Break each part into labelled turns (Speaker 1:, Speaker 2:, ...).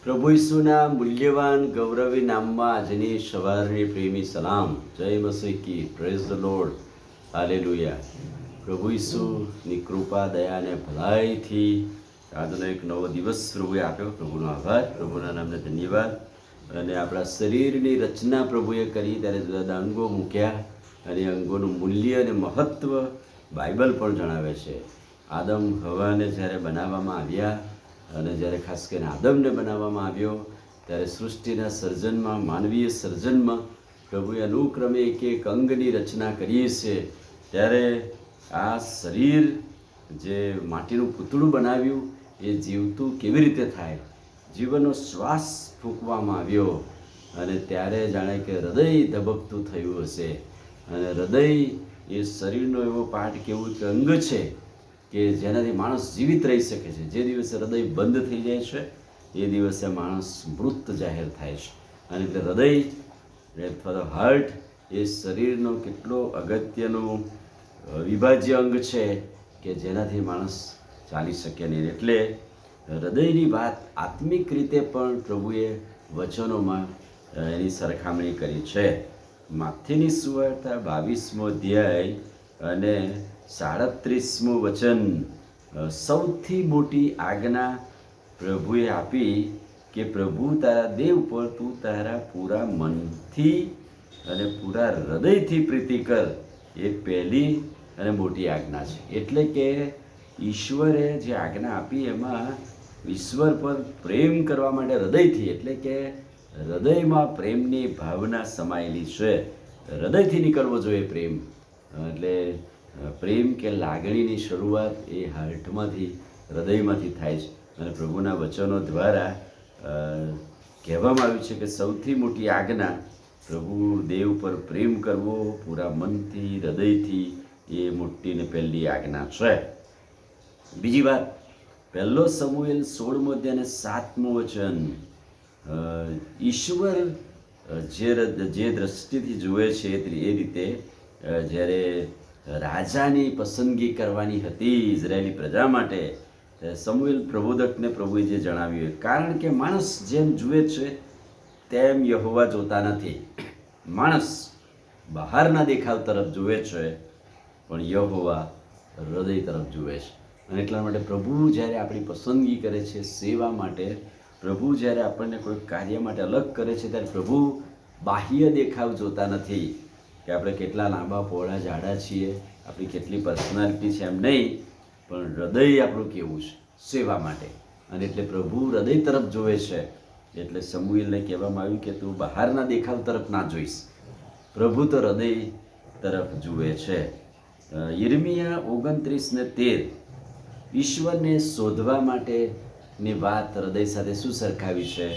Speaker 1: પ્રભુ ઈસુના મૂલ્યવાન ગૌરવી નામમાં આજની સવારની પ્રેમી સલામ. જય મસીહ કી. Praise the Lord. હાલેલુયા. પ્રભુ ઈસુની કૃપા દયા અને ભલાઈથી આજનો એક નવો દિવસ પ્રભુએ આપ્યો. પ્રભુનો આભાર, પ્રભુના નામને ધન્યવાદ. અને આપણા શરીરની રચના પ્રભુએ કરી ત્યારે જુદા જુદા અંગો મૂક્યા અને અંગોનું મૂલ્ય અને મહત્ત્વ બાઇબલ પણ જણાવે છે. આદમ હવાને જ્યારે બનાવવામાં આવ્યા અને જ્યારે ખાસ કરીને આદમને બનાવવામાં આવ્યો ત્યારે સૃષ્ટિના સર્જનમાં, માનવીય સર્જનમાં પ્રભુએ અનુક્રમે એક એક અંગની રચના કરી છે. ત્યારે આ શરીર જે માટીનું પૂતળું બનાવ્યું એ જીવતું કેવી રીતે થાય, જીવનનો શ્વાસ ફૂંકવામાં આવ્યો અને ત્યારે જાણે કે હૃદય ધબકતું થયું હશે. અને હૃદય એ શરીરનો એવો પાર્ટ કેવું કે અંગ છે કે જેનાથી માણસ જીવિત રહી શકે છે. જે દિવસે હૃદય બંધ થઈ જાય છે એ દિવસે માણસ મૃત જાહેર થાય છે. અને એટલે હૃદય અથવા તો હાર્ટ એ શરીરનો કેટલો અગત્યનું વિભાજ્ય અંગ છે કે જેનાથી માણસ ચાલી શકે નહીં. એટલે હૃદયની વાત આત્મિક રીતે પણ પ્રભુએ વચનોમાં એની સરખામણી કરી છે. માથેની સુવાર્તા 22મો અધ્યાય અને 37મું વચન, સૌથી મોટી આજ્ઞા પ્રભુએ આપી કે પ્રભુ તારા દેવ પર તું તારા પૂરા મનથી અને પૂરા હૃદયથી પ્રીતિ કર. એ પહેલી અને મોટી આજ્ઞા છે. એટલે કે ઈશ્વરે જે આજ્ઞા આપી એમાં ઈશ્વર પર પ્રેમ કરવા માટે હૃદયથી, એટલે કે હૃદયમાં પ્રેમની ભાવના સમાયેલી છે. હૃદયથી નીકળવો જોઈએ પ્રેમ. એટલે પ્રેમ કે લાગણીની શરૂઆત એ હાર્ટમાંથી, હૃદયમાંથી થાય છે. અને પ્રભુના વચનો દ્વારા કહેવામાં આવ્યું છે કે સૌથી મોટી આજ્ઞા પ્રભુ દેવ પર પ્રેમ કરવો પૂરા મનથી, હૃદયથી, એ મોટી ને પહેલી આજ્ઞા છે. બીજી વાત, 1 સમુએલ 16મો અધ્યાય અને 7મું વચન, ઈશ્વર જે દ્રષ્ટિથી જુએ છે એ રીતે જ્યારે રાજાની પસંદગી કરવાની હતી ઇઝરાયેલી પ્રજા માટે, સમુએલ પ્રબોધકને પ્રભુએ જે જણાવ્યું, કારણ કે માણસ જેમ જુએ છે તેમ યહોવા જોતા નથી. માણસ બહારના દેખાવ તરફ જુએ છે પણ યહોવા હૃદય તરફ જુએ છે. અને એટલા માટે પ્રભુ જ્યારે આપણી પસંદગી કરે છે સેવા માટે, પ્રભુ જ્યારે આપણને કોઈ કાર્ય માટે અલગ કરે છે ત્યારે પ્રભુ બાહ્ય દેખાવ જોતા નથી કે આપણે કેટલા લાંબા પહોળા જાડા છીએ, આપણી કેટલી પર્સનાલિટી છે, એમ નહીં, પણ હૃદય આપણું કેવું છે સેવા માટે. અને એટલે પ્રભુ હૃદય તરફ જોવે છે. એટલે સમુએલને કહેવામાં આવ્યું કે તું બહારના દેખાવ તરફ ના જોઈશ, પ્રભુ તો હૃદય તરફ જુએ છે. યિર્મયાહ 29:13, ઈશ્વરને શોધવા માટેની વાત હૃદય સાથે શું સરખાવી છે?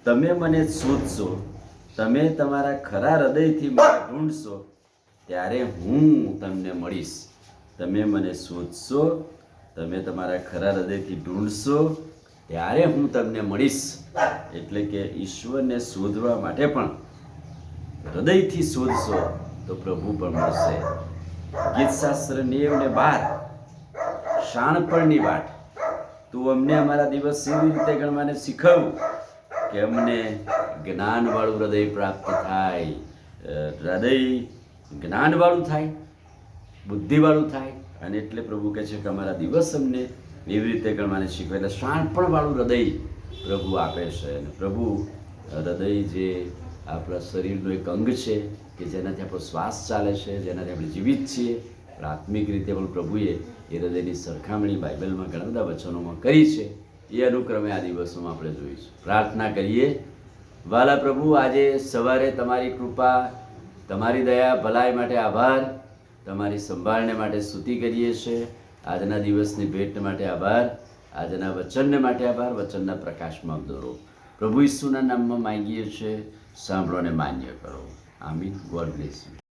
Speaker 1: તમે મને શોધશો, તમે તમારા ખરા હૃદયથી મને ઢૂંઢશો, ત્યારે હું તમને મળીશ. તમે મને શોધશો, તમે તમારા ખરા હૃદયથી ઢૂંઢશો, ત્યારે હું તમને મળીશ. એટલે કે ઈશ્વરને શોધવા માટે પણ હૃદયથી શોધશો તો પ્રભુ પણ મળશે. ગીતશાસ્ત્ર 90:12, શાણપણની વાટ, તું અમને અમારા દિવસ એવી રીતે ગણવાને શીખવ કે અમને જ્ઞાનવાળું હૃદય પ્રાપ્ત થાય. હૃદય જ્ઞાનવાળું થાય, બુદ્ધિવાળું થાય. અને એટલે પ્રભુ કહે છે કે અમારા દિવસ અમને એવી રીતે ગણવાને શીખવે. એટલે શાણપણવાળું હૃદય પ્રભુ આપે છે. અને પ્રભુ હૃદય જે આપણા શરીરનું એક અંગ છે કે જેનાથી આપણો શ્વાસ ચાલે છે, જેનાથી આપણે જીવિત છીએ. પ્રાથમિક રીતે પણ પ્રભુએ એ હૃદયની સરખામણી બાઇબલમાં ઘણા બધા વચનોમાં કરી છે. એ અનુક્રમે આ દિવસોમાં આપણે જોઈશું. પ્રાર્થના કરીએ. વાલા પ્રભુ, આજે સવારે તમારી કૃપા, તમારી દયા, ભલાઈ માટે આભાર. તમારી સંભાળને માટે સ્તુતિ કરીએ છીએ. આજના દિવસની ભેટ માટે આભાર. આજના વચનને માટે આભાર. વચનના પ્રકાશમાં દોરો. પ્રભુ ઈસુના નામમાં માંગીએ છીએ, સાંભળો અને માન્ય કરો. આમીન. God bless you.